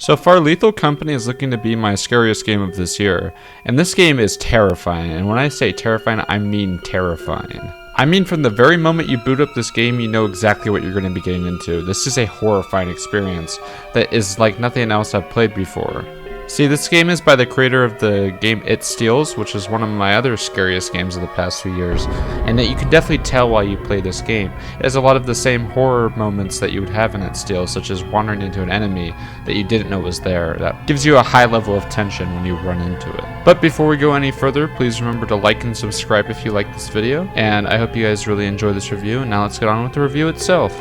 So far, Lethal Company is looking to be my scariest game of this year, and this game is terrifying, and when I say terrifying, I mean terrifying. I mean, from the very moment you boot up this game, you know exactly what you're going to be getting into. This is a horrifying experience that is like nothing else I've played before. See, this game is by the creator of the game It Steals, which is one of my other scariest games of the past few years, and that you can definitely tell while you play this game. It has a lot of the same horror moments that you would have in It Steals, such as wandering into an enemy that you didn't know was there. That gives you a high level of tension when you run into it. But before we go any further, please remember to like and subscribe if you like this video, and I hope you guys really enjoy this review, and now let's get on with the review itself.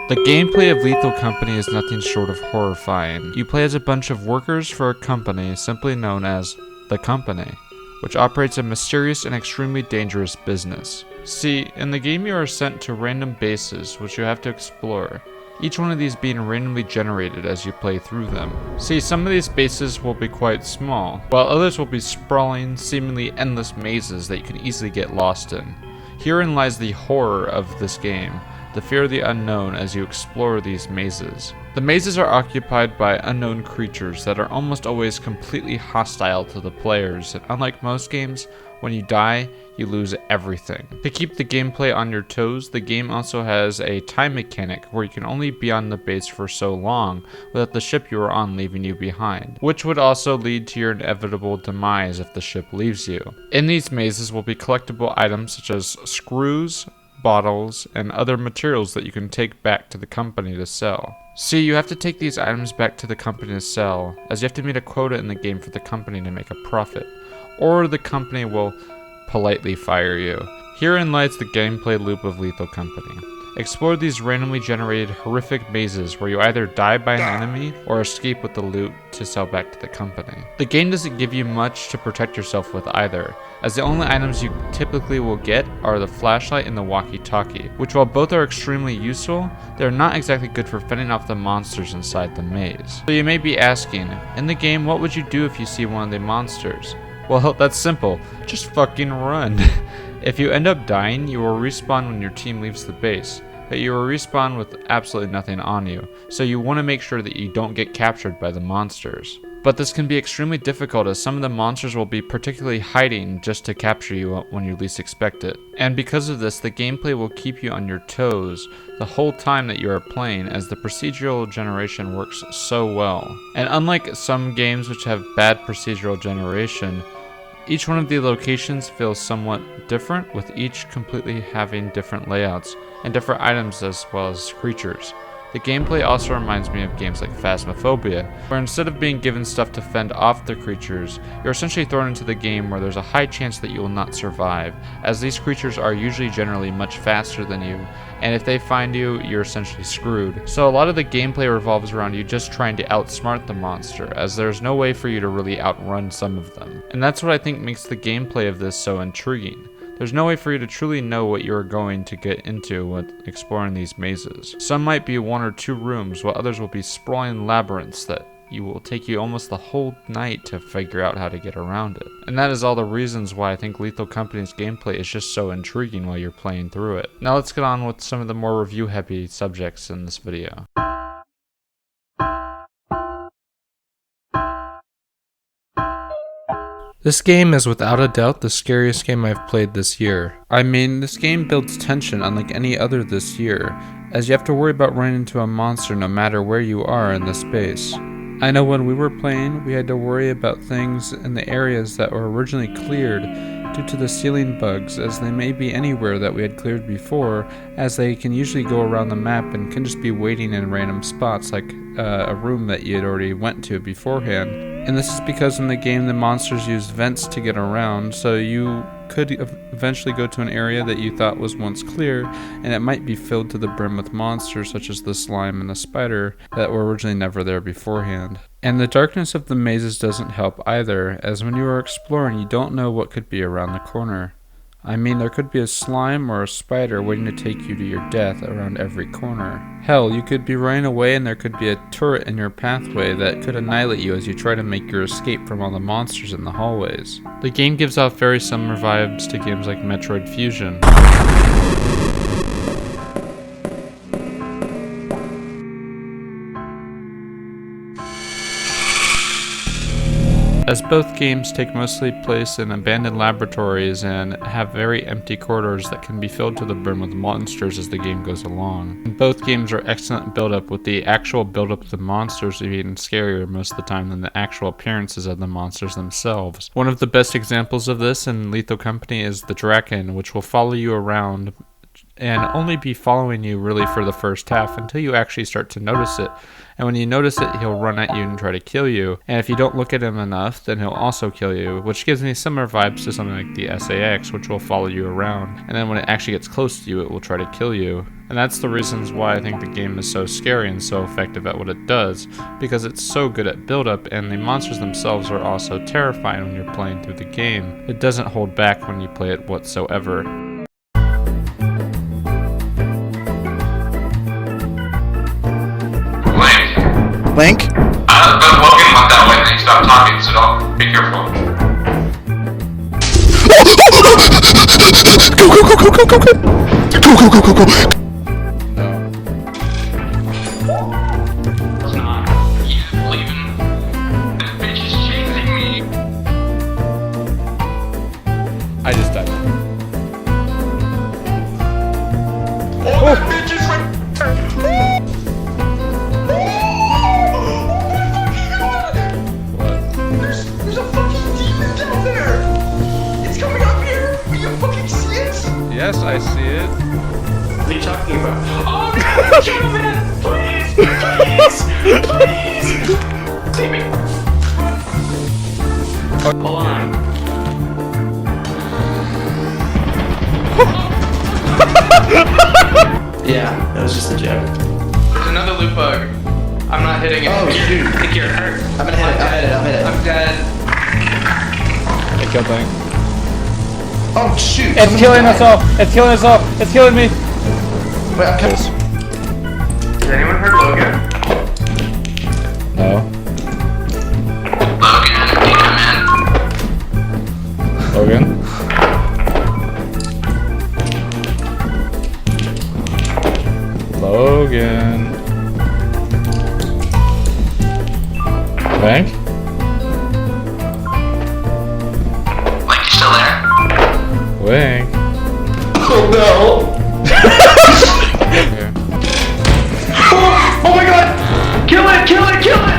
The gameplay of Lethal Company is nothing short of horrifying. You play as a bunch of workers for a company simply known as The Company, which operates a mysterious and extremely dangerous business. See, in the game you are sent to random bases which you have to explore, each one of these being randomly generated as you play through them. See, some of these bases will be quite small, while others will be sprawling, seemingly endless mazes that you can easily get lost in. Herein lies the horror of this game. The fear of the unknown as you explore these mazes. The mazes are occupied by unknown creatures that are almost always completely hostile to the players, and unlike most games, when you die, you lose everything. To keep the gameplay on your toes, the game also has a time mechanic where you can only be on the base for so long without the ship you are on leaving you behind, which would also lead to your inevitable demise if the ship leaves you. In these mazes will be collectible items such as screws, bottles, and other materials that you can take back to the company to sell. See, you have to take these items back to the company to sell, as you have to meet a quota in the game for the company to make a profit, or the company will politely fire you. Herein lies the gameplay loop of Lethal Company. Explore these randomly generated horrific mazes where you either die by an enemy or escape with the loot to sell back to the company. The game doesn't give you much to protect yourself with either, as the only items you typically will get are the flashlight and the walkie-talkie, which while both are extremely useful, they are not exactly good for fending off the monsters inside the maze. So you may be asking, in the game what would you do if you see one of the monsters? Well, that's simple, just fucking run. If you end up dying, you will respawn when your team leaves the base, but you will respawn with absolutely nothing on you, so you want to make sure that you don't get captured by the monsters. But this can be extremely difficult as some of the monsters will be particularly hiding just to capture you when you least expect it. And because of this, the gameplay will keep you on your toes the whole time that you are playing, as the procedural generation works so well. And unlike some games which have bad procedural generation, each one of the locations feels somewhat different, with each completely having different layouts and different items as well as creatures. The gameplay also reminds me of games like Phasmophobia, where instead of being given stuff to fend off the creatures, you're essentially thrown into the game where there's a high chance that you will not survive, as these creatures are usually generally much faster than you, and if they find you, you're essentially screwed. So a lot of the gameplay revolves around you just trying to outsmart the monster, as there's no way for you to really outrun some of them. And that's what I think makes the gameplay of this so intriguing. There's no way for you to truly know what you're going to get into with exploring these mazes. Some might be 1 or 2 rooms, while others will be sprawling labyrinths that will take you almost the whole night to figure out how to get around it. And that is all the reasons why I think Lethal Company's gameplay is just so intriguing while you're playing through it. Now let's get on with some of the more review-heavy subjects in this video. This game is without a doubt the scariest game I've played this year. I mean, this game builds tension unlike any other this year, as you have to worry about running into a monster no matter where you are in the space. I know when we were playing, we had to worry about things in the areas that were originally cleared due to the ceiling bugs, as they may be anywhere that we had cleared before, as they can usually go around the map and can just be waiting in random spots like a room that you had already went to beforehand. And this is because in the game the monsters use vents to get around, so you could eventually go to an area that you thought was once clear, and it might be filled to the brim with monsters such as the slime and the spider that were originally never there beforehand. And the darkness of the mazes doesn't help either, as when you are exploring you don't know what could be around the corner. I mean, there could be a slime or a spider waiting to take you to your death around every corner. Hell, you could be running away and there could be a turret in your pathway that could annihilate you as you try to make your escape from all the monsters in the hallways. The game gives off very similar vibes to games like Metroid Fusion. As both games take mostly place in abandoned laboratories and have very empty corridors that can be filled to the brim with monsters as the game goes along. And both games are excellent build-up, with the actual build-up of the monsters being scarier most of the time than the actual appearances of the monsters themselves. One of the best examples of this in Lethal Company is the Draken, which will follow you around and only be following you really for the first half until you actually start to notice it. And when you notice it, he'll run at you and try to kill you. And if you don't look at him enough, then he'll also kill you, which gives me similar vibes to something like the SAX, which will follow you around. And then when it actually gets close to you, it will try to kill you. And that's the reasons why I think the game is so scary and so effective at what it does, because it's so good at build-up, and the monsters themselves are also terrifying when you're playing through the game. It doesn't hold back when you play it whatsoever. Link? But Logan went that way and then he stopped talking, so don't be careful. Go. It's not. He's leaving. This bitch is chasing me. I just died. Oh, that bitch is right. There's a fucking demon down there! It's coming up here! Will you fucking see it? Yes, I see it. What are you talking about? Oh no! Gentlemen! Please! Please! Please! Save me! Hold on. Yeah, that was just a joke. There's another loot bug. I'm not hitting it. Oh, shoot. I think you're hurt. I'm gonna hit it. I'm dead. I killed thing. Oh shoot! It's killing us all! It's killing us all! It's killing me! Wait, I'm coming. Has anyone heard Logan? No. Logan, come in. Logan? Logan. Bank? Like, you still there? Wink. Oh no! Okay. Oh my god! Kill it! Kill it! Kill it!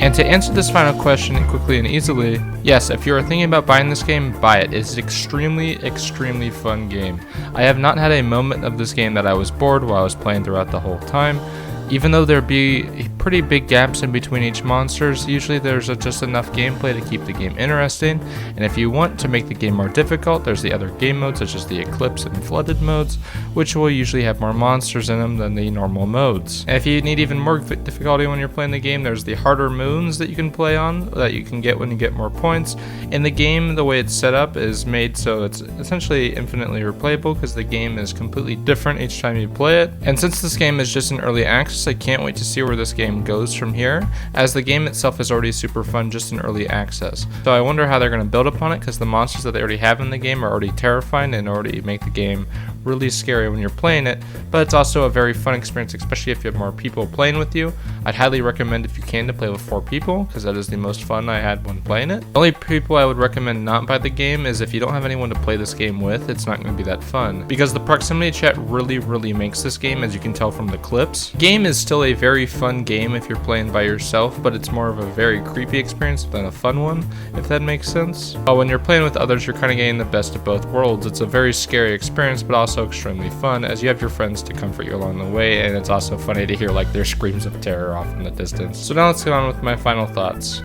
And to answer this final question quickly and easily, yes, if you are thinking about buying this game, buy it. It's an extremely fun game. I have not had a moment of this game that I was bored while I was playing throughout the whole time. Even though there be pretty big gaps in between each monsters, usually there's just enough gameplay to keep the game interesting, and if you want to make the game more difficult, there's the other game modes such as the Eclipse and Flooded modes, which will usually have more monsters in them than the normal modes. And if you need even more difficulty when you're playing the game, there's the harder moons that you can play on, that you can get when you get more points. In the game, the way it's set up is made so it's essentially infinitely replayable, because the game is completely different each time you play it. And since this game is just in early access, I can't wait to see where this game goes from here, as the game itself is already super fun just in early access. So I wonder how they're going to build upon it, because the monsters that they already have in the game are already terrifying and already make the game really scary when you're playing it, but it's also a very fun experience, especially if you have more people playing with you. I'd highly recommend, if you can, to play with 4 people, because that is the most fun I had when playing it. The only people I would recommend not buy the game is if you don't have anyone to play this game with, it's not going to be that fun, because the proximity chat really makes this game, as you can tell from the clips. The game is still a very fun game if you're playing by yourself, but it's more of a very creepy experience than a fun one, if that makes sense. But when you're playing with others, you're kind of getting the best of both worlds. It's a very scary experience, but also extremely fun, as you have your friends to comfort you along the way, and it's also funny to hear like their screams of terror off in the distance. So now let's get on with my final thoughts.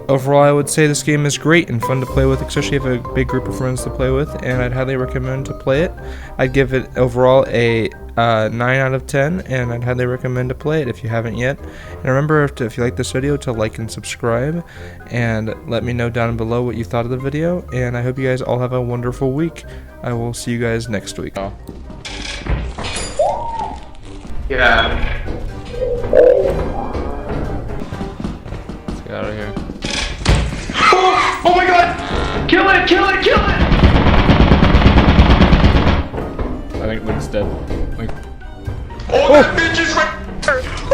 Overall, I would say this game is great and fun to play with, especially if you have a big group of friends to play with, and I'd highly recommend to play it. I'd give it overall a 9 out of 10, and I'd highly recommend to play it if you haven't yet. And remember, if you like this video, to like and subscribe, and let me know down below what you thought of the video, and I hope you guys all have a wonderful week. I will see you guys next week. Yeah. Let's get out of here. Oh my god! Kill it! Kill it! Kill it! I think Link's dead. Link. Oh, that bitch is right.